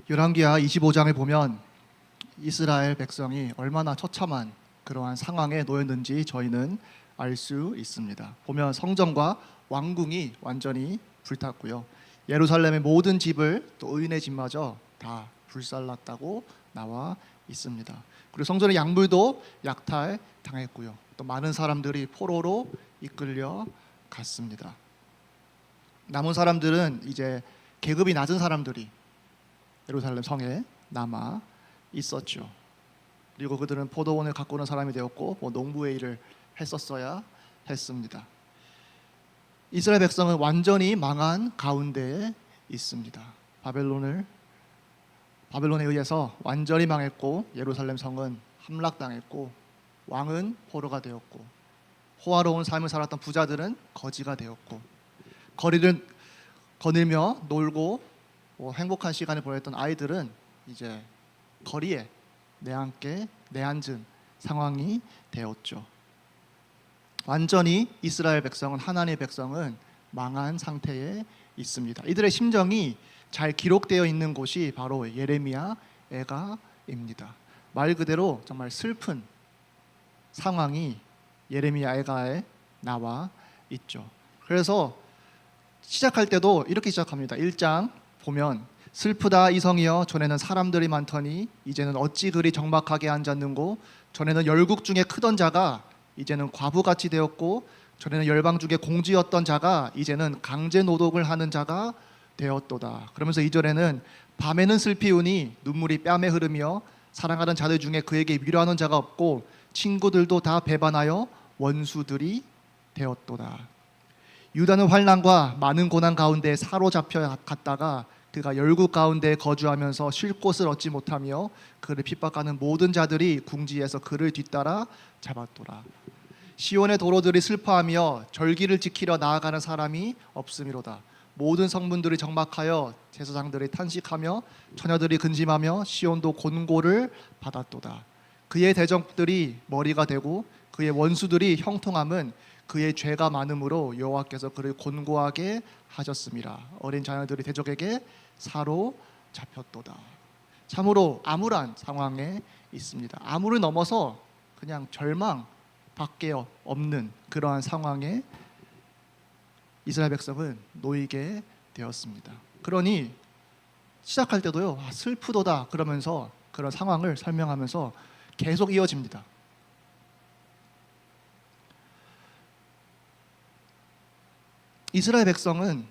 열왕기하 25장을 보면 이스라엘 백성이 얼마나 처참한 그러한 상황에 놓였는지 저희는 알 수 있습니다. 보면 성전과 왕궁이 완전히 불탔고요. 예루살렘의 모든 집을 또 의인의 집마저 다 불살랐다고 나와 있습니다. 그리고 성전의 약물도 약탈당했고요. 또 많은 사람들이 포로로 이끌려 갔습니다. 남은 사람들은 이제 계급이 낮은 사람들이 예루살렘 성에 남아 있었죠. 그리고 그들은 포도원을 가꾸는 사람이 되었고 농부의 일을 했었어야 했습니다. 이스라엘 백성은 완전히 망한 가운데에 있습니다. 바벨론에 의해서 완전히 망했고 예루살렘 성은 함락당했고 왕은 포로가 되었고 호화로운 삶을 살았던 부자들은 거지가 되었고 거리를 거닐며 놀고 행복한 시간을 보냈던 아이들은 이제 거리에 내앉은 상황이 되었죠. 완전히 이스라엘 백성은, 하나님의 백성은 망한 상태에 있습니다. 이들의 심정이 잘 기록되어 있는 곳이 바로 예레미야 애가입니다. 말 그대로 정말 슬픈 상황이 예레미야 애가에 나와 있죠. 그래서 시작할 때도 이렇게 시작합니다. 1장 보면 슬프다 이 성이여 전에는 사람들이 많더니 이제는 어찌 그리 적막하게 앉았는고 전에는 열국 중에 크던 자가 이제는 과부같이 되었고 전에는 열방 중에 공주였던 자가 이제는 강제 노동을 하는 자가 되었도다. 그러면서 2절에는 밤에는 슬피우니 눈물이 뺨에 흐르며 사랑하는 자들 중에 그에게 위로하는 자가 없고 친구들도 다 배반하여 원수들이 되었도다. 유다는 환난과 많은 고난 가운데 사로잡혀 갔다가 그가 열국 가운데 거주하면서 쉴 곳을 얻지 못하며 그를 핍박하는 모든 자들이 궁지에서 그를 뒤따라 잡았도다. 시온의 도로들이 슬퍼하며 절기를 지키려 나아가는 사람이 없음이로다. 모든 성문들이 적막하여 제사장들이 탄식하며 처녀들이 근심하며 시온도 곤고를 받았도다. 그의 대적들이 머리가 되고 그의 원수들이 형통함은 그의 죄가 많음으로 여호와께서 그를 곤고하게 하셨음이라. 어린 자녀들이 대적에게 사로잡혔도다. 참으로 암울한 상황에 있습니다. 암울을 넘어서 그냥 절망밖에 없는 그러한 상황에 이스라엘 백성은 놓이게 되었습니다. 그러니 시작할 때도요, 슬프도다 그러면서 그런 상황을 설명하면서 계속 이어집니다. 이스라엘 백성은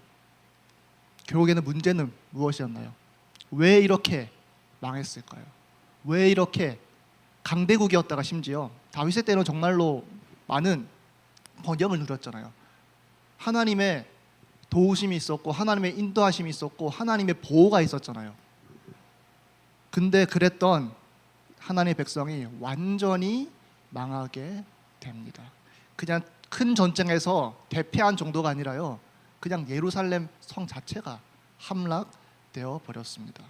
결국에는 문제는 무엇이었나요? 왜 이렇게 망했을까요? 왜 이렇게 강대국이었다가 심지어 다윗의 때는 정말로 많은 번영을 누렸잖아요. 하나님의 도우심이 있었고 하나님의 인도하심이 있었고 하나님의 보호가 있었잖아요. 근데 그랬던 하나님의 백성이 완전히 망하게 됩니다. 그냥 큰 전쟁에서 대패한 정도가 아니라요, 그냥 예루살렘 성 자체가 함락되어 버렸습니다.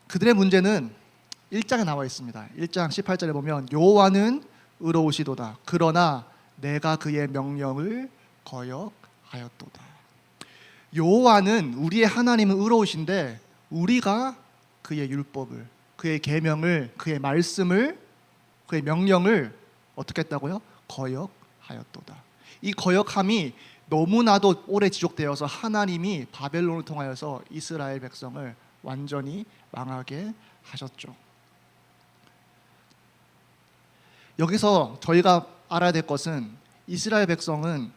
그들의 문제는 1장에 나와 있습니다. 1장 18절에 보면 여호와는 의로우시도다. 그러나 내가 그의 명령을 거역하였도다. 여호와는, 우리의 하나님은 의로우신데 우리가 그의 율법을, 그의 계명을, 그의 말씀을, 그의 명령을 어떻게 했다고요? 거역하였도다. 이 거역함이 너무나도 오래 지속되어서 하나님이 바벨론을 통하여서 이스라엘 백성을 완전히 망하게 하셨죠. 여기서 저희가 알아야 될 것은 이스라엘 백성은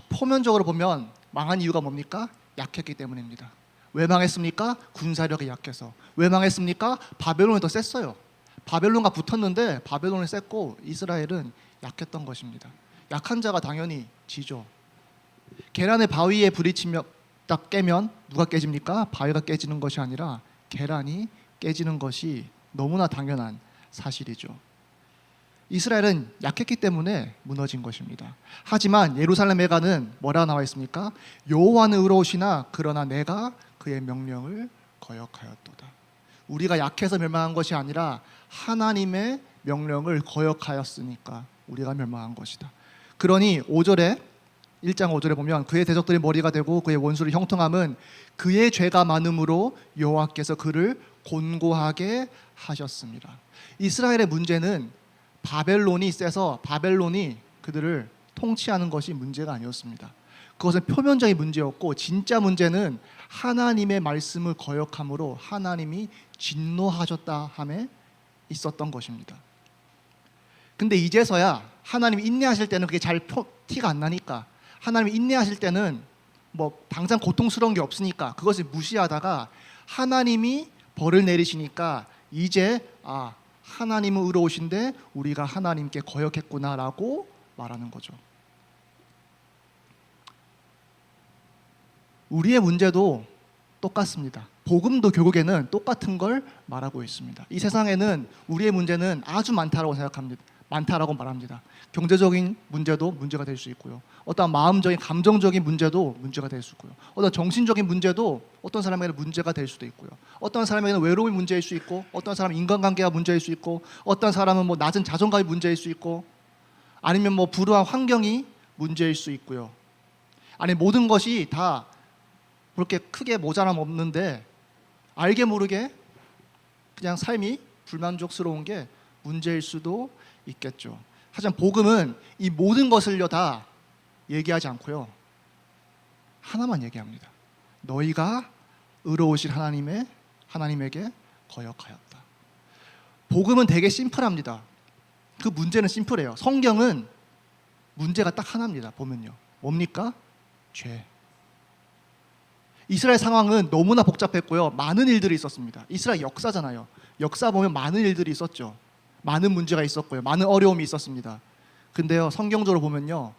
표면적으로 보면 망한 이유가 뭡니까? 약했기 때문입니다. 왜 망했습니까? 군사력이 약해서. 왜 망했습니까? 바벨론이 더 셌어요. 바벨론과 붙었는데 바벨론이 셌고 이스라엘은 약했던 것입니다. 약한 자가 당연히 지죠. 계란의 바위에 부딪히며 딱 깨면 누가 깨집니까? 바위가 깨지는 것이 아니라 계란이 깨지는 것이 너무나 당연한 사실이죠. 이스라엘은 약했기 때문에 무너진 것입니다. 하지만 예루살렘 애가는 뭐라 나와 있습니까? 여호와는 의로우시나 그러나 내가 그의 명령을 거역하였도다. 우리가 약해서 멸망한 것이 아니라 하나님의 명령을 거역하였으니까 우리가 멸망한 것이다. 그러니 5절에 1장 5절에 보면 그의 대적들이 머리가 되고 그의 원수를 형통함은 그의 죄가 많음으로 여호와께서 그를 곤고하게 하셨습니다. 이스라엘의 문제는 바벨론이 세서 바벨론이 그들을 통치하는 것이 문제가 아니었습니다. 그것은 표면적인 문제였고 진짜 문제는 하나님의 말씀을 거역함으로 하나님이 진노하셨다 함에 있었던 것입니다. 근데 이제서야 하나님이 인내하실 때는 그게 잘 티가 안 나니까, 하나님이 인내하실 때는 뭐 당장 고통스러운 게 없으니까 그것을 무시하다가 하나님이 벌을 내리시니까 이제 하나님은 의로우신데 우리가 하나님께 거역했구나라고 말하는 거죠. 우리의 문제도 똑같습니다. 복음도 결국에는 똑같은 걸 말하고 있습니다. 이 세상에는 우리의 문제는 아주 많다라고 말합니다. 경제적인 문제도 문제가 될 수 있고요. 어떤 마음적인 감정적인 문제도 문제가 될 수 있고요. 어떤 정신적인 문제도 어떤 사람에게는 문제가 될 수도 있고요. 어떤 사람에게는 외로움이 문제일 수 있고, 어떤 사람은 인간관계가 문제일 수 있고, 어떤 사람은 뭐 낮은 자존감이 문제일 수 있고, 아니면 뭐 불우한 환경이 문제일 수 있고요. 아니 모든 것이 다 그렇게 크게 모자람 없는데 알게 모르게 그냥 삶이 불만족스러운 게 문제일 수도 있겠죠. 하지만 복음은 이 모든 것을요 다 얘기하지 않고요, 하나만 얘기합니다. 너희가 의로우실 하나님에게 거역하였다. 복음은 되게 심플합니다. 그 문제는 심플해요. 성경은 문제가 딱 하나입니다. 보면요, 뭡니까? 죄. 이스라엘 상황은 너무나 복잡했고요, 많은 일들이 있었습니다. 이스라엘 역사잖아요. 역사 보면 많은 일들이 있었죠. 많은 문제가 있었고요, 많은 어려움이 있었습니다. 근데요, 성경적으로 보면요,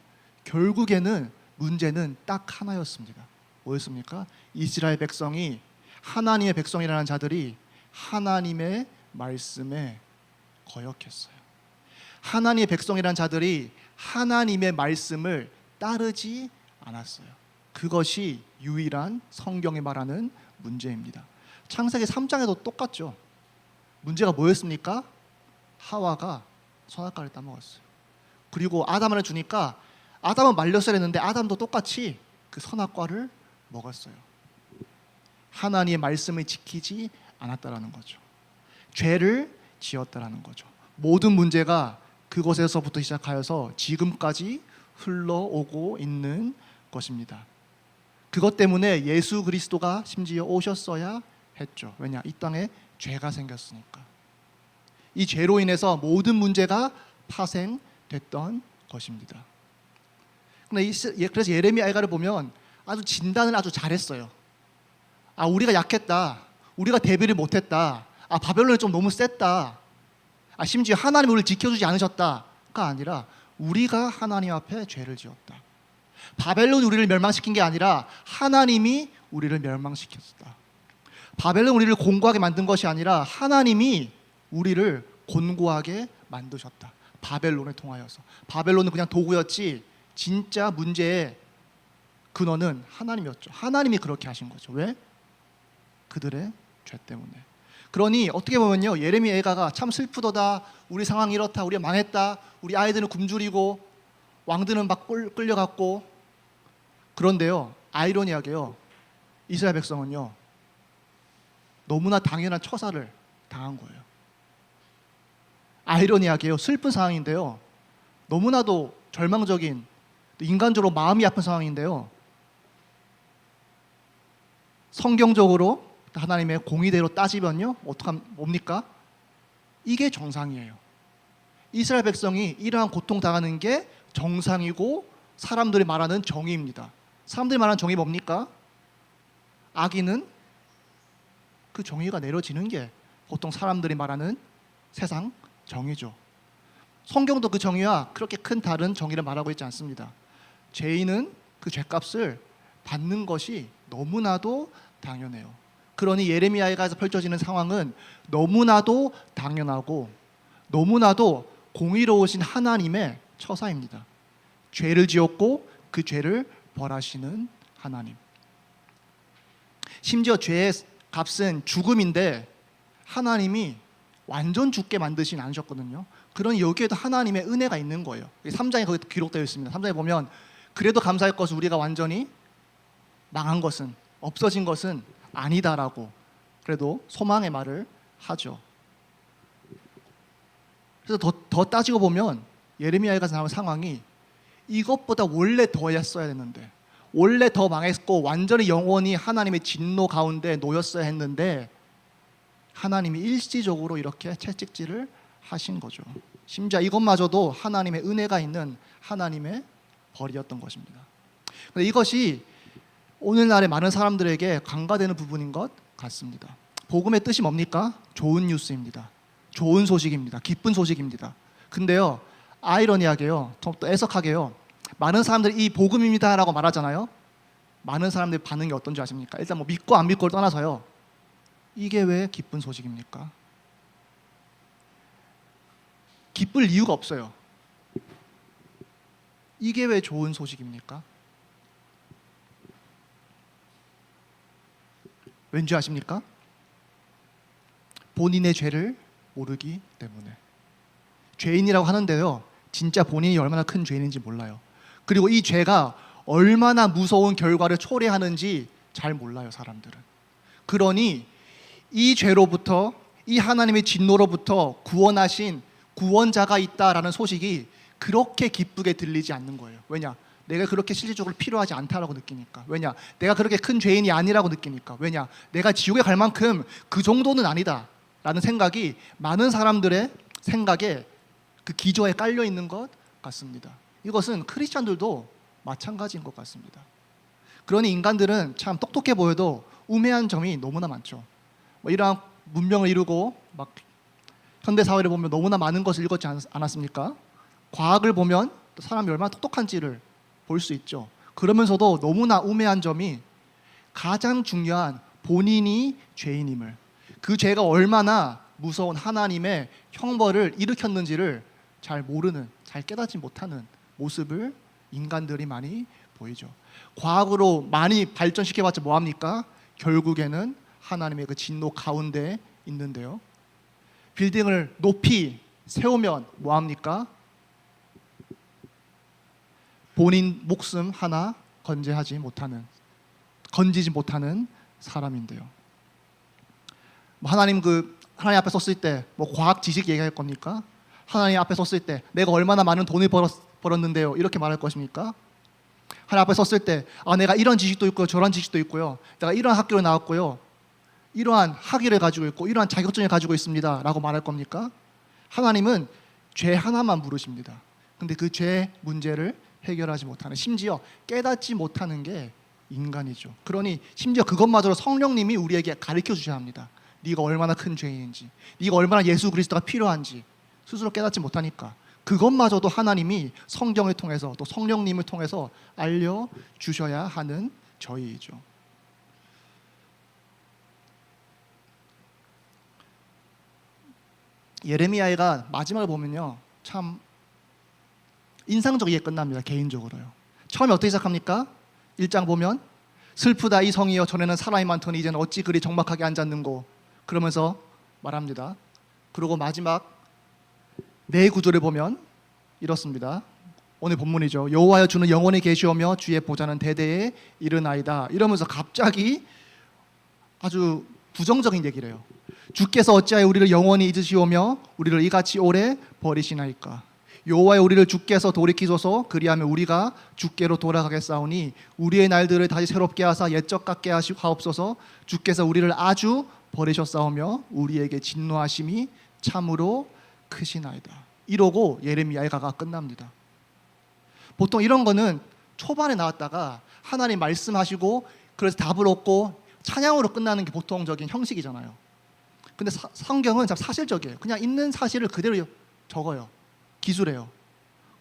결국에는 문제는 딱 하나였습니다. 뭐였습니까? 이스라엘 백성이, 하나님의 백성이라는 자들이 하나님의 말씀에 거역했어요. 하나님의 백성이라는 자들이 하나님의 말씀을 따르지 않았어요. 그것이 유일한 성경이 말하는 문제입니다. 창세기 3장에도 똑같죠. 문제가 뭐였습니까? 하와가 선악과를 따먹었어요. 그리고 아담을 주니까 아담은 말렸어야 했는데 아담도 똑같이 그 선악과를 먹었어요. 하나님의 말씀을 지키지 않았다라는 거죠. 죄를 지었다라는 거죠. 모든 문제가 그것에서부터 시작하여서 지금까지 흘러오고 있는 것입니다. 그것 때문에 예수 그리스도가 심지어 오셨어야 했죠. 왜냐? 이 땅에 죄가 생겼으니까. 이 죄로 인해서 모든 문제가 파생됐던 것입니다. 그래서 예레미야 애가를 보면 아주 진단을 아주 잘했어요. 우리가 약했다, 우리가 대비를 못했다, 바벨론이 좀 너무 셌다, 심지어 하나님이 우리를 지켜주지 않으셨다가 아니라 우리가 하나님 앞에 죄를 지었다. 바벨론이 우리를 멸망시킨 게 아니라 하나님이 우리를 멸망시켰다. 바벨론 우리를 곤고하게 만든 것이 아니라 하나님이 우리를 곤고하게 만드셨다. 바벨론을 통하여서. 바벨론은 그냥 도구였지 진짜 문제의 근원은 하나님이었죠. 하나님이 그렇게 하신 거죠. 왜? 그들의 죄 때문에. 그러니 어떻게 보면요, 예레미야 애가가 참 슬프도다, 우리 상황이 이렇다, 우리가 망했다, 우리 아이들은 굶주리고 왕들은 막 끌려갔고. 그런데요, 아이러니하게요, 이스라엘 백성은요 너무나 당연한 처사를 당한 거예요. 아이러니하게요, 슬픈 상황인데요, 너무나도 절망적인, 인간적으로 마음이 아픈 상황인데요, 성경적으로 하나님의 공의대로 따지면요, 뭡니까? 이게 정상이에요. 이스라엘 백성이 이러한 고통 당하는 게 정상이고 사람들이 말하는 정의입니다. 사람들이 말하는 정의 뭡니까? 악인은 그 정의가 내려지는 게 보통 사람들이 말하는 세상 정의죠. 성경도 그 정의와 그렇게 큰 다른 정의를 말하고 있지 않습니다. 죄인은 그 죄값을 받는 것이 너무나도 당연해요. 그러니 예레미야에서 펼쳐지는 상황은 너무나도 당연하고 너무나도 공의로우신 하나님의 처사입니다. 죄를 지었고 그 죄를 벌하시는 하나님. 심지어 죄의 값은 죽음인데 하나님이 완전 죽게 만드시진 않으셨거든요. 그러니 여기에도 하나님의 은혜가 있는 거예요. 3장에 거기 기록되어 있습니다. 3장에 보면 그래도 감사할 것은 우리가 완전히 망한 것은, 없어진 것은 아니다라고 그래도 소망의 말을 하죠. 그래서 더 따지고 보면 예레미야가 나온 상황이 이것보다 원래 더 했어야 했는데, 원래 더 망했고 완전히 영원히 하나님의 진노 가운데 놓였어야 했는데 하나님이 일시적으로 이렇게 채찍질을 하신 거죠. 심지어 이것마저도 하나님의 은혜가 있는 하나님의 벌이었던 것입니다. 그런데 이것이 오늘날의 많은 사람들에게 간과되는 부분인 것 같습니다. 복음의 뜻이 뭡니까? 좋은 뉴스입니다. 좋은 소식입니다. 기쁜 소식입니다. 근데요, 아이러니하게요, 또 애석하게요, 많은 사람들이 이 복음입니다 라고 말하잖아요. 많은 사람들의 반응이 어떤지 아십니까? 일단 뭐 믿고 안 믿고를 떠나서요, 이게 왜 기쁜 소식입니까? 기쁠 이유가 없어요. 이게 왜 좋은 소식입니까? 왠지 아십니까? 본인의 죄를 모르기 때문에. 죄인이라고 하는데요, 진짜 본인이 얼마나 큰 죄인인지 몰라요. 그리고 이 죄가 얼마나 무서운 결과를 초래하는지 잘 몰라요, 사람들은. 그러니 이 죄로부터, 이 하나님의 진노로부터 구원하신 구원자가 있다라는 소식이 그렇게 기쁘게 들리지 않는 거예요. 왜냐? 내가 그렇게 실질적으로 필요하지 않다라고 느끼니까. 왜냐? 내가 그렇게 큰 죄인이 아니라고 느끼니까. 왜냐? 내가 지옥에 갈 만큼 그 정도는 아니다 라는 생각이 많은 사람들의 생각에 그 기저에 깔려 있는 것 같습니다. 이것은 크리스찬들도 마찬가지인 것 같습니다. 그러니 인간들은 참 똑똑해 보여도 우매한 점이 너무나 많죠. 뭐 이러한 문명을 이루고 막 현대 사회를 보면 너무나 많은 것을 읽었지 않았습니까? 과학을 보면 사람이 얼마나 똑똑한지를 볼 수 있죠. 그러면서도 너무나 우매한 점이 가장 중요한 본인이 죄인임을, 그 죄가 얼마나 무서운 하나님의 형벌을 일으켰는지를 잘 모르는, 잘 깨닫지 못하는 모습을 인간들이 많이 보이죠. 과학으로 많이 발전시켜봤자 뭐합니까? 결국에는 하나님의 그 진노 가운데 있는데요, 빌딩을 높이 세우면 뭐합니까? 본인 목숨 하나 건지지 못하는 사람인데요. 하나님 앞에 섰을 때 뭐 과학 지식 얘기할 겁니까? 하나님 앞에 섰을 때 내가 얼마나 많은 돈을 벌었는데요, 이렇게 말할 것입니까? 하나님 앞에 섰을 때 내가 이런 지식도 있고요, 저런 지식도 있고요, 내가 이런 학교를 나왔고요, 이러한 학위를 가지고 있고 이러한 자격증을 가지고 있습니다 라고 말할 겁니까? 하나님은 죄 하나만 물으십니다. 근데 그 죄 문제를 해결하지 못하는, 심지어 깨닫지 못하는 게 인간이죠. 그러니 심지어 그것마저도 성령님이 우리에게 가르쳐 주셔야 합니다. 네가 얼마나 큰 죄인인지, 네가 얼마나 예수 그리스도가 필요한지 스스로 깨닫지 못하니까 그것마저도 하나님이 성경을 통해서 또 성령님을 통해서 알려주셔야 하는 저희이죠. 예레미야가 마지막을 보면요, 참 인상적이게 끝납니다. 개인적으로요. 처음에 어떻게 시작합니까? 1장 보면 슬프다 이 성이여, 전에는 사람이 많더니 이제는 어찌 그리 적막하게 앉았는고, 그러면서 말합니다. 그리고 마지막 네 구절을 보면 이렇습니다. 오늘 본문이죠. 여호와여 주는 영원히 계시오며 주의 보좌는 대대에 이르나이다. 이러면서 갑자기 아주 부정적인 얘기를 해요. 주께서 어찌하여 우리를 영원히 잊으시오며 우리를 이같이 오래 버리시나이까. 여호와여 우리를 주께서 돌이키소서. 그리하면 우리가 주께로 돌아가겠사오니 우리의 날들을 다시 새롭게 하사 옛적 같게 하옵소서. 주께서 우리를 아주 버리셨사오며 우리에게 진노하심이 참으로 크시나이다. 이러고 예레미야가 끝납니다. 보통 이런 거는 초반에 나왔다가 하나님 말씀하시고 그래서 답을 얻고 찬양으로 끝나는 게 보통적인 형식이잖아요. 근데 성경은 참 사실적이에요. 그냥 있는 사실을 그대로 적어요. 기술해요.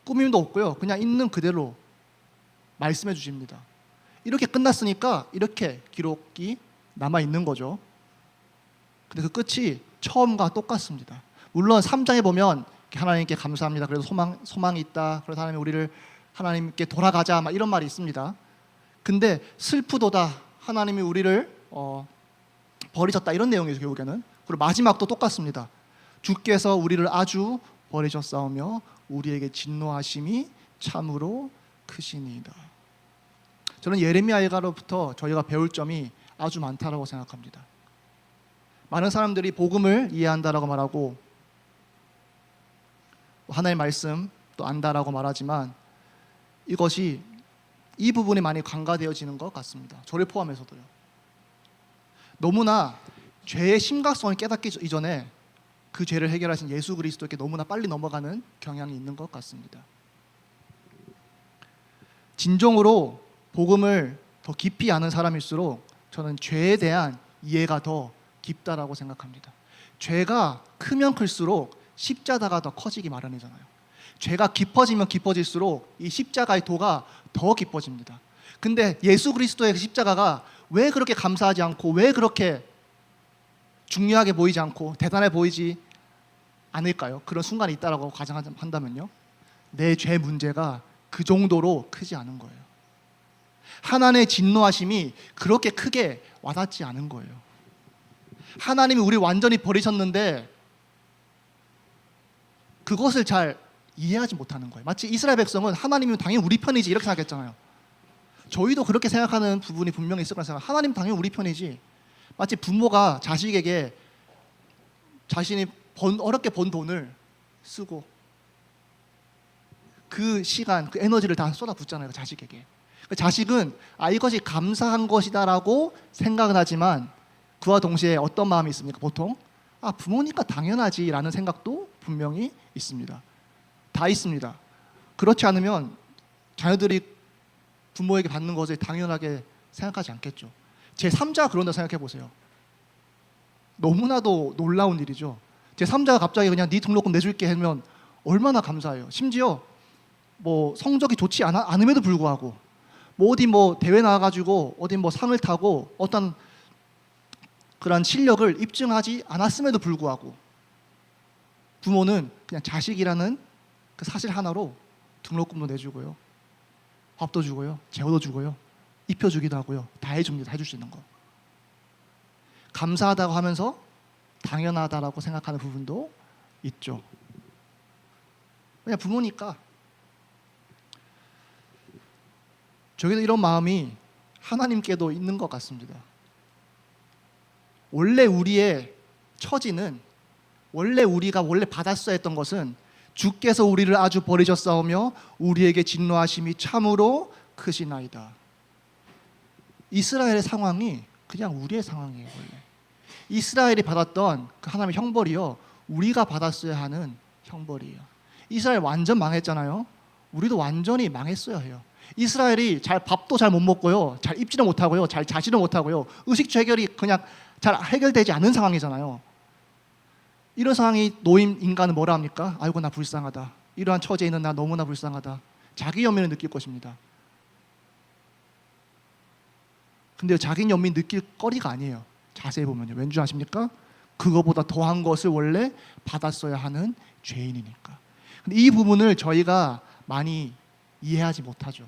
꾸밈도 없고요. 그냥 있는 그대로 말씀해 주십니다. 이렇게 끝났으니까 이렇게 기록이 남아 있는 거죠. 근데 그 끝이 처음과 똑같습니다. 물론 3장에 보면 하나님께 감사합니다. 그래서 소망이 있다. 그래서 하나님 우리를 하나님께 돌아가자. 막 이런 말이 있습니다. 근데 슬프도다. 하나님이 우리를 버리셨다. 이런 내용이죠, 결국에는. 그리고 마지막도 똑같습니다. 주께서 우리를 아주 버리셨사오며 우리에게 진노하심이 참으로 크시니이다. 저는 예레미야 일가로부터 저희가 배울 점이 아주 많다라고 생각합니다. 많은 사람들이 복음을 이해한다라고 말하고 하나님의 말씀 또 안다라고 말하지만 이것이 이 부분에 많이 간과되어지는 것 같습니다. 저를 포함해서도요. 너무나 죄의 심각성을 깨닫기 이전에 그 죄를 해결하신 예수 그리스도께 너무나 빨리 넘어가는 경향이 있는 것 같습니다. 진정으로 복음을 더 깊이 아는 사람일수록 저는 죄에 대한 이해가 더 깊다라고 생각합니다. 죄가 크면 클수록 십자가가 더 커지기 마련이잖아요. 죄가 깊어지면 깊어질수록 이 십자가의 도가 더 깊어집니다. 근데 예수 그리스도의 그 십자가가 왜 그렇게 감사하지 않고 왜 그렇게 중요하게 보이지 않고 대단해 보이지 않을까요? 그런 순간이 있다라고 가정한다면요. 내 죄 문제가 그 정도로 크지 않은 거예요. 하나님의 진노하심이 그렇게 크게 와닿지 않은 거예요. 하나님이 우리 완전히 버리셨는데 그것을 잘 이해하지 못하는 거예요. 마치 이스라엘 백성은 하나님이 당연히 우리 편이지 이렇게 생각했잖아요. 저희도 그렇게 생각하는 부분이 분명히 있을 거라 생각해요. 하나님 당연히 우리 편이지. 마치 부모가 자식에게 자신이 어렵게 번 돈을 쓰고 그 시간, 그 에너지를 다 쏟아붓잖아요. 그 자식에게. 그 자식은 이것이 감사한 것이다라고 생각은 하지만 그와 동시에 어떤 마음이 있습니까? 보통 부모니까 당연하지라는 생각도 분명히 있습니다. 다 있습니다. 그렇지 않으면 자녀들이 부모에게 받는 것을 당연하게 생각하지 않겠죠. 제 3자가 그런다 생각해 보세요. 너무나도 놀라운 일이죠. 제 3자가 갑자기 그냥 네 등록금 내줄게 하면 얼마나 감사해요. 심지어 뭐 성적이 좋지 않음에도 불구하고 어디 대회 나가가지고 어디 상을 타고 어떤 그런 실력을 입증하지 않았음에도 불구하고 부모는 그냥 자식이라는 그 사실 하나로 등록금도 내주고요, 밥도 주고요, 재워도 주고요, 입혀주기도 하고요, 다 해줍니다. 해줄 수 있는 거. 감사하다고 하면서 당연하다라고 생각하는 부분도 있죠. 그냥 부모니까. 저기도 이런 마음이 하나님께도 있는 것 같습니다. 원래 우리의 처지는 원래 우리가 받았어야 했던 것은 주께서 우리를 아주 버리셨사오며 우리에게 진노하심이 참으로 크시나이다. 이스라엘의 상황이 그냥 우리의 상황이에요. 원래 이스라엘이 받았던 그 하나님의 형벌이요, 우리가 받았어야 하는 형벌이에요. 이스라엘 완전 망했잖아요. 우리도 완전히 망했어야 해요. 이스라엘이 밥도 잘 못 먹고요, 잘 입지도 못하고요, 잘 자지도 못하고요, 의식주 해결이 그냥 잘 해결되지 않는 상황이잖아요. 이런 상황이 놓인 인간은 뭐라 합니까? 아이고 나 불쌍하다. 이러한 처지에 있는 나 너무나 불쌍하다. 자기 연민을 느낄 것입니다. 근데 자기 연민 느낄 거리가 아니에요. 자세히 보면요. 왠지 아십니까? 그거보다 더한 것을 원래 받았어야 하는 죄인이니까. 근데 이 부분을 저희가 많이 이해하지 못하죠.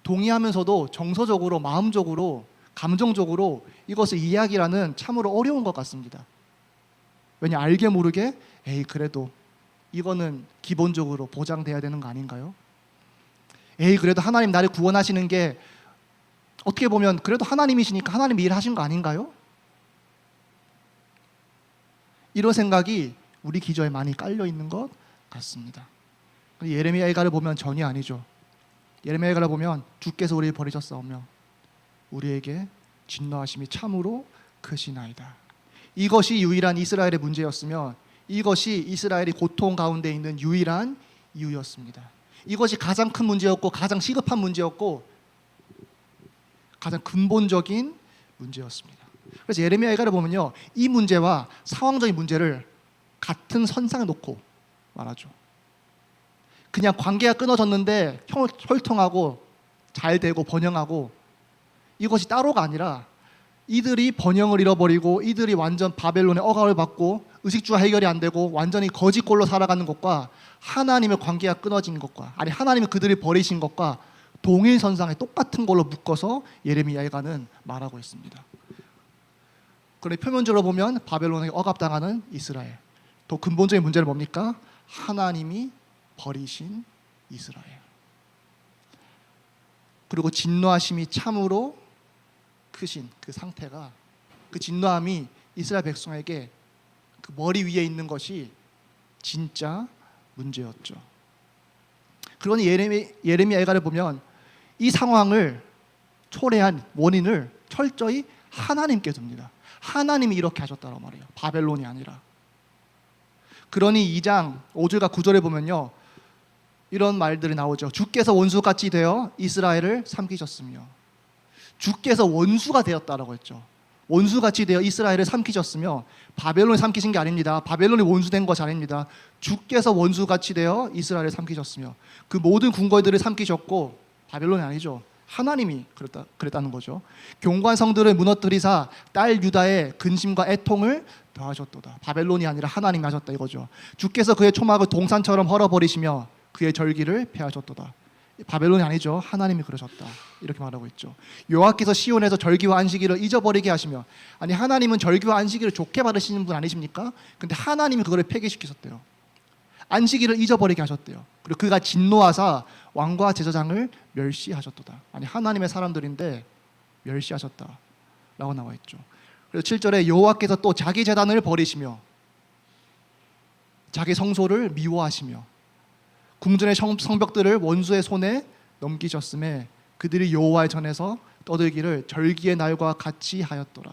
동의하면서도 정서적으로, 마음적으로, 감정적으로 이것을 이해하기라는 참으로 어려운 것 같습니다. 왜냐, 알게 모르게 그래도 이거는 기본적으로 보장돼야 되는 거 아닌가요? 그래도 하나님 나를 구원하시는 게 어떻게 보면 그래도 하나님이시니까 하나님 일하신 거 아닌가요? 이런 생각이 우리 기저에 많이 깔려 있는 것 같습니다. 예레미야 일가를 보면 전혀 아니죠. 예레미야 일가를 보면 주께서 우리를 버리셨사오며 우리에게 진노하심이 참으로 크시나이다. 이것이 유일한 이스라엘의 문제였으며 이것이 이스라엘이 고통 가운데 있는 유일한 이유였습니다. 이것이 가장 큰 문제였고 가장 시급한 문제였고 가장 근본적인 문제였습니다. 그래서 예레미야 일가를 보면요, 이 문제와 상황적인 문제를 같은 선상에 놓고 말하죠. 그냥 관계가 끊어졌는데 혈통하고 잘 되고 번영하고 이것이 따로가 아니라 이들이 번영을 잃어버리고 이들이 완전 바벨론의 억압을 받고 의식주가 해결이 안 되고 완전히 거짓골로 살아가는 것과 하나님의 관계가 끊어진 것과 하나님이 그들을 버리신 것과 동일선상에 똑같은 걸로 묶어서 예레미야 일가는 말하고 있습니다. 그런데 표면적으로 보면 바벨론에게 억압당하는 이스라엘, 더 근본적인 문제는 뭡니까? 하나님이 버리신 이스라엘. 그리고 진노하심이 참으로 크신 그 상태가, 그 진노함이 이스라엘 백성에게 그 머리 위에 있는 것이 진짜 문제였죠. 그러니 예레미야 애가를 보면 이 상황을 초래한 원인을 철저히 하나님께 둡니다. 하나님이 이렇게 하셨다고 말해요. 바벨론이 아니라. 그러니 2장 5절과 9절에 보면요, 이런 말들이 나오죠. 주께서 원수같이 되어 이스라엘을 삼키셨으며, 주께서 원수가 되었다라고 했죠. 원수같이 되어 이스라엘을 삼키셨으며, 바벨론이 삼키신 게 아닙니다. 바벨론이 원수된 것이 아닙니다. 주께서 원수같이 되어 이스라엘을 삼키셨으며, 그 모든 궁궐들을 삼키셨고, 바벨론이 아니죠. 하나님이 그랬다는 거죠. 경관 성들을 무너뜨리사 딸 유다의 근심과 애통을 더하셨도다. 바벨론이 아니라 하나님이 하셨다 이거죠. 주께서 그의 초막을 동산처럼 헐어버리시며 그의 절기를 폐하셨도다. 바벨론이 아니죠. 하나님이 그러셨다. 이렇게 말하고 있죠. 여호와께서 시온에서 절기와 안식일을 잊어버리게 하시며, 아니 하나님은 절기와 안식일을 좋게 받으시는 분 아니십니까? 근데 하나님이 그거를 폐기시키셨대요. 안식일을 잊어버리게 하셨대요. 그리고 그가 진노하사 왕과 제사장을 멸시하셨도다. 아니 하나님의 사람들인데 멸시하셨다 라고 나와 있죠. 그래서 7절에 여호와께서 또 자기 제단을 버리시며 자기 성소를 미워하시며 궁전의 성벽들을 원수의 손에 넘기셨음에 그들이 여호와의 전에서 떠들기를 절기의 날과 같이 하였더라.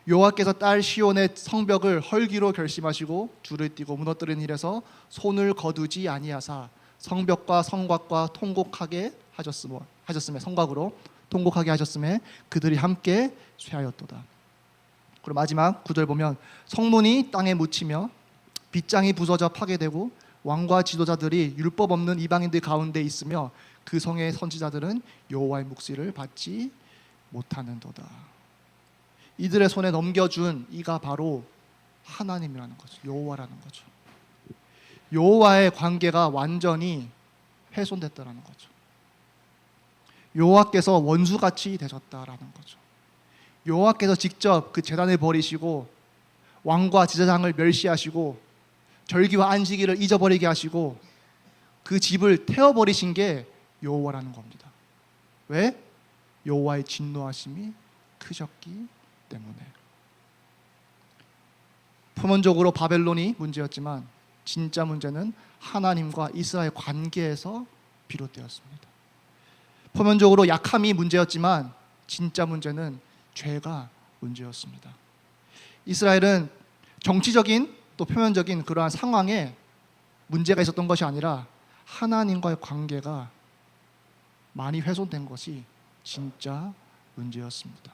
여호와께서 딸 시온의 성벽을 헐기로 결심하시고 줄을 띠고 무너뜨린 일에서 손을 거두지 아니하사 성벽과 성곽과 통곡하게 하셨음에 성곽으로 통곡하게 하셨음에 그들이 함께 쇠하였도다. 그리고 마지막 9절 보면 성문이 땅에 묻히며 빗장이 부서져 파괴되고 왕과 지도자들이 율법 없는 이방인들 가운데 있으며 그 성의 선지자들은 여호와의 묵시를 받지 못하는도다. 이들의 손에 넘겨준 이가 바로 하나님이라는 거죠. 여호와라는 거죠. 여호와의 관계가 완전히 훼손됐다라는 거죠. 여호와께서 원수같이 되셨다라는 거죠. 여호와께서 직접 그 제단을 버리시고 왕과 제사장을 멸시하시고 절기와 안식일을 잊어버리게 하시고 그 집을 태워버리신 게 여호와라는 겁니다. 왜? 여호와의 진노하심이 크셨기 때문에. 표면적으로 바벨론이 문제였지만 진짜 문제는 하나님과 이스라엘 관계에서 비롯되었습니다. 표면적으로 약함이 문제였지만 진짜 문제는 죄가 문제였습니다. 이스라엘은 정치적인 또 표면적인 그러한 상황에 문제가 있었던 것이 아니라 하나님과의 관계가 많이 훼손된 것이 진짜 문제였습니다.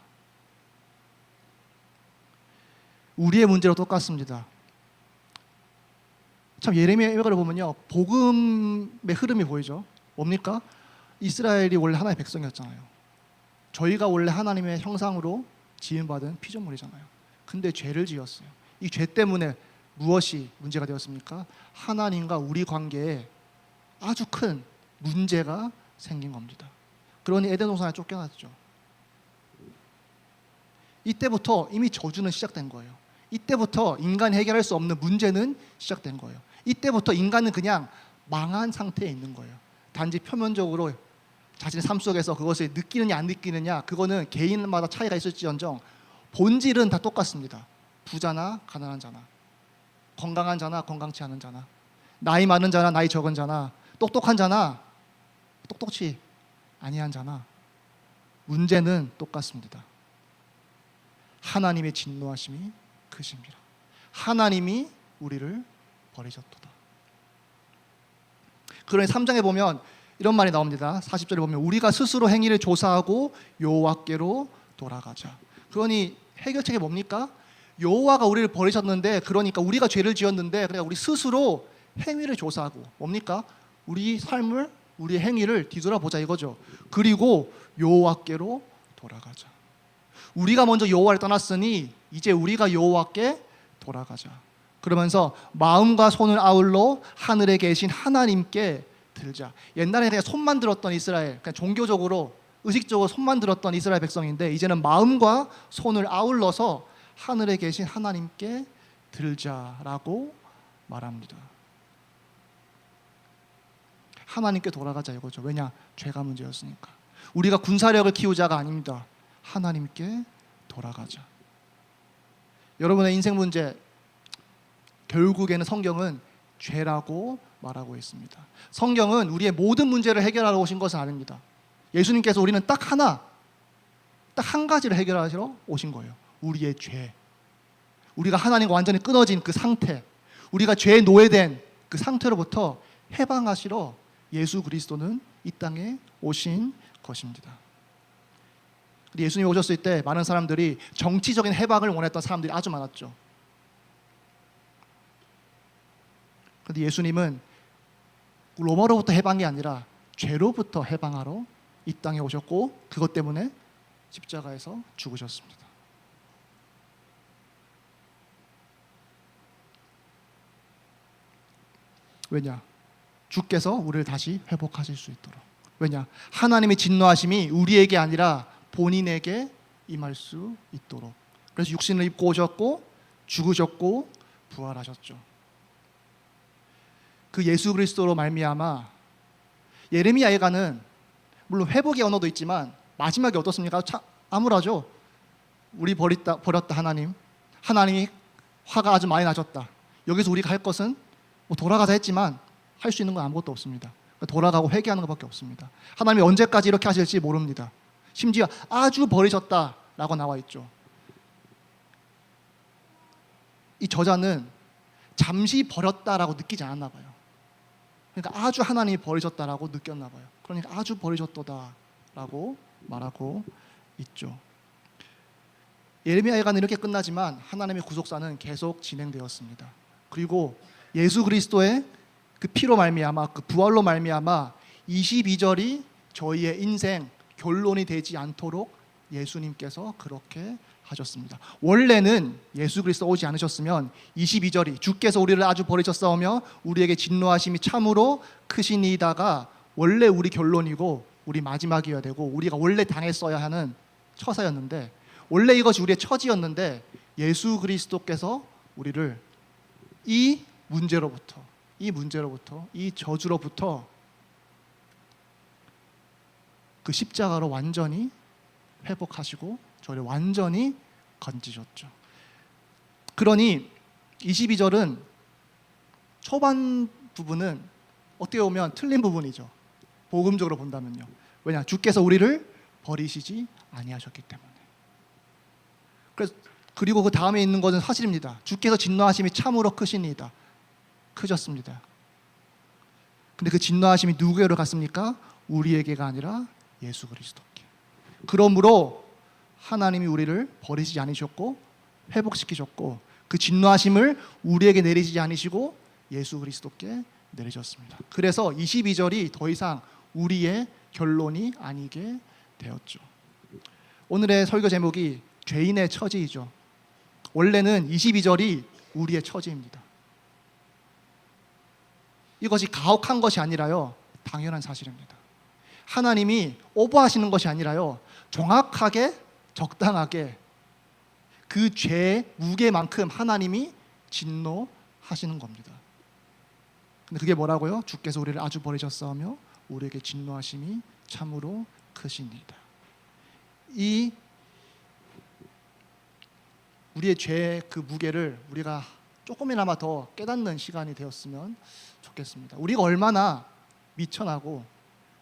우리의 문제로 똑같습니다. 참 예레미야 일가를 보면요, 복음의 흐름이 보이죠. 뭡니까? 이스라엘이 원래 하나님의 백성이었잖아요. 저희가 원래 하나님의 형상으로 지음받은 피조물이잖아요. 근데 죄를 지었어요. 이 죄 때문에 무엇이 문제가 되었습니까? 하나님과 우리 관계에 아주 큰 문제가 생긴 겁니다. 그러니 에덴 동산에 쫓겨났죠. 이때부터 이미 저주는 시작된 거예요. 이때부터 인간이 해결할 수 없는 문제는 시작된 거예요. 이때부터 인간은 그냥 망한 상태에 있는 거예요. 단지 표면적으로 자신의 삶 속에서 그것을 느끼느냐 안 느끼느냐, 그거는 개인마다 차이가 있을지언정 본질은 다 똑같습니다. 부자나 가난한 자나, 건강한 자나 건강치 않은 자나, 나이 많은 자나 나이 적은 자나, 똑똑한 자나 똑똑치 아니한 자나, 문제는 똑같습니다. 하나님의 진노하심이 크십니다. 하나님이 우리를 버리셨도다. 그러니 3장에 보면 이런 말이 나옵니다. 40절에 보면 우리가 스스로 행위를 조사하고 여호와께로 돌아가자. 그러니 해결책이 뭡니까? 여호와가 우리를 버리셨는데, 그러니까 우리가 죄를 지었는데, 그러니까 우리 스스로 행위를 조사하고 뭡니까? 우리 삶을, 우리 행위를 뒤돌아보자 이거죠. 그리고 여호와께로 돌아가자. 우리가 먼저 여호와를 떠났으니 이제 우리가 여호와께 돌아가자. 그러면서 마음과 손을 아울러 하늘에 계신 하나님께 들자. 옛날에 그냥 손만 들었던 이스라엘, 그냥 종교적으로 의식적으로 손만 들었던 이스라엘 백성인데 이제는 마음과 손을 아울러서 하늘에 계신 하나님께 들자라고 말합니다. 하나님께 돌아가자 이거죠. 왜냐? 죄가 문제였으니까. 우리가 군사력을 키우자가 아닙니다. 하나님께 돌아가자. 여러분의 인생 문제, 결국에는 성경은 죄라고 말하고 있습니다. 성경은 우리의 모든 문제를 해결하러 오신 것은 아닙니다. 예수님께서 우리는 딱 한 가지를 해결하시러 오신 거예요. 우리의 죄. 우리가 하나님과 완전히 끊어진 그 상태, 우리가 죄에 노예된 그 상태로부터 해방하시러 예수 그리스도는 이 땅에 오신 것입니다. 예수님이 오셨을 때 많은 사람들이 정치적인 해방을 원했던 사람들이 아주 많았죠. 그런데 예수님은 로마로부터 해방이 아니라 죄로부터 해방하러 이 땅에 오셨고, 그것 때문에 십자가에서 죽으셨습니다. 왜냐? 주께서 우리를 다시 회복하실 수 있도록. 왜냐? 하나님의 진노하심이 우리에게 아니라 본인에게 임할 수 있도록. 그래서 육신을 입고 오셨고 죽으셨고 부활하셨죠. 그 예수 그리스도로 말미암아 예레미야 예가는 물론 회복의 언어도 있지만 마지막에 어떻습니까? 참 암울하죠. 우리 버렸다 하나님이 화가 아주 많이 나셨다. 여기서 우리가 할 것은 돌아가자 했지만 할 수 있는 건 아무것도 없습니다. 돌아가고 회개하는 것밖에 없습니다. 하나님이 언제까지 이렇게 하실지 모릅니다. 심지어 아주 버리셨다라고 나와 있죠. 이 저자는 잠시 버렸다라고 느끼지 않았나 봐요. 그러니까 아주 하나님이 버리셨다라고 느꼈나 봐요. 그러니까 아주 버리셨도다라고 말하고 있죠. 예레미야 예가는 이렇게 끝나지만 하나님의 구속사는 계속 진행되었습니다. 그리고 예수 그리스도의 그 피로 말미암아, 그 부활로 말미암아 22절이 저희의 인생 결론이 되지 않도록 예수님께서 그렇게 하셨습니다. 원래는 예수 그리스도 오지 않으셨으면 22절이 주께서 우리를 아주 버리셨사오며 우리에게 진노하심이 참으로 크시니이다가 원래 우리 결론이고 우리 마지막이어야 되고 우리가 원래 당했어야 하는 처사였는데, 원래 이것이 우리의 처지였는데 예수 그리스도께서 우리를 이 문제로부터, 이 저주로부터 그 십자가로 완전히 회복하시고 저를 완전히 건지셨죠. 그러니 22절은 초반 부분은 어떻게 보면 틀린 부분이죠. 복음적으로 본다면요. 왜냐? 주께서 우리를 버리시지 아니하셨기 때문에. 그리고 그 다음에 있는 것은 사실입니다. 주께서 진노하심이 참으로 크시니이다. 크셨습니다. 근데 그 진노하심이 누구에게로 갔습니까? 우리에게가 아니라 예수 그리스도께. 그러므로 하나님이 우리를 버리시지 않으셨고 회복시키셨고 그 진노하심을 우리에게 내리시지 않으시고 예수 그리스도께 내리셨습니다. 그래서 22절이 더 이상 우리의 결론이 아니게 되었죠. 오늘의 설교 제목이 죄인의 처지이죠. 원래는 22절이 우리의 처지입니다. 이것이 가혹한 것이 아니라요, 당연한 사실입니다. 하나님이 오버하시는 것이 아니라요, 정확하게 적당하게 그 죄의 무게만큼 하나님이 진노하시는 겁니다. 근데 그게 뭐라고요? 주께서 우리를 아주 버리셨사오며 우리에게 진노하심이 참으로 크시니이다. 이 우리의 죄의 그 무게를 우리가 조금이나마 더 깨닫는 시간이 되었으면 좋겠습니다. 우리가 얼마나 미천하고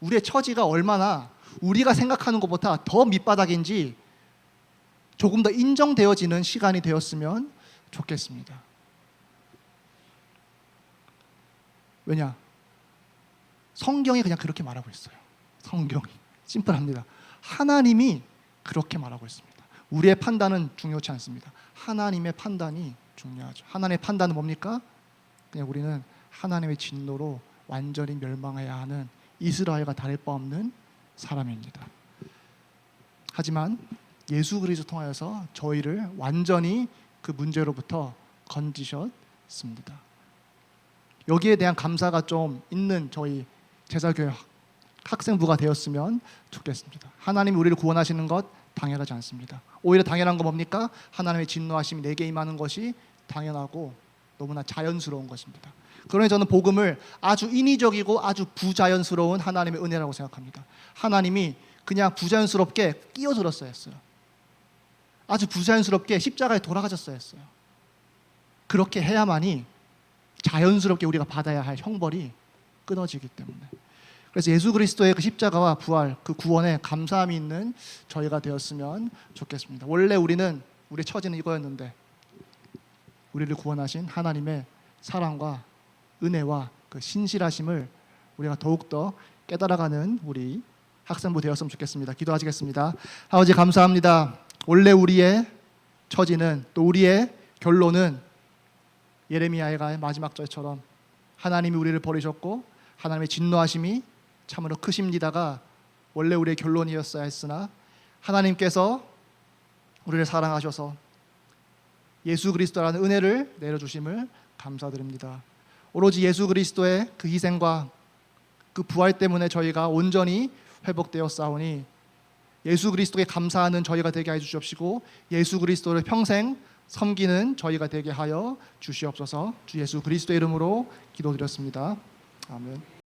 우리의 처지가 얼마나 우리가 생각하는 것보다 더 밑바닥인지 조금 더 인정되어지는 시간이 되었으면 좋겠습니다. 왜냐? 성경이 그냥 그렇게 말하고 있어요. 성경이 심플합니다. 하나님이 그렇게 말하고 있습니다. 우리의 판단은 중요치 않습니다. 하나님의 판단이 중요하죠. 하나님의 판단은 뭡니까? 그냥 우리는 하나님의 진노로 완전히 멸망해야 하는 이스라엘과 다를 바 없는 사람입니다. 하지만 예수 그리스도 통하여서 저희를 완전히 그 문제로부터 건지셨습니다. 여기에 대한 감사가 좀 있는 저희 제사교회 학생부가 되었으면 좋겠습니다. 하나님이 우리를 구원하시는 것 당연하지 않습니다. 오히려 당연한 거 뭡니까? 하나님의 진노하심이 내게 임하는 것이 당연하고 너무나 자연스러운 것입니다. 그러니 저는 복음을 아주 인위적이고 아주 부자연스러운 하나님의 은혜라고 생각합니다. 하나님이 그냥 부자연스럽게 끼어들었어야 했어요. 아주 부자연스럽게 십자가에 돌아가셨어야 했어요. 그렇게 해야만이 자연스럽게 우리가 받아야 할 형벌이 끊어지기 때문에. 그래서 예수 그리스도의 그 십자가와 부활, 그 구원에 감사함이 있는 저희가 되었으면 좋겠습니다. 원래 우리의 처지는 이거였는데 우리를 구원하신 하나님의 사랑과 은혜와 그 신실하심을 우리가 더욱더 깨달아가는 우리 학생부 되었으면 좋겠습니다. 기도하시겠습니다. 아버지 감사합니다. 원래 우리의 처지는, 또 우리의 결론은 예레미야의 마지막 절처럼 하나님이 우리를 버리셨고 하나님의 진노하심이 참으로 크십니다가 원래 우리의 결론이었어야 했으나 하나님께서 우리를 사랑하셔서 예수 그리스도라는 은혜를 내려주심을 감사드립니다. 오로지 예수 그리스도의 그 희생과 그 부활 때문에 저희가 온전히 회복되었사오니 예수 그리스도에 감사하는 저희가 되게 하여 주시옵시고 예수 그리스도를 평생 섬기는 저희가 되게 하여 주시옵소서. 주 예수 그리스도의 이름으로 기도드렸습니다. 아멘.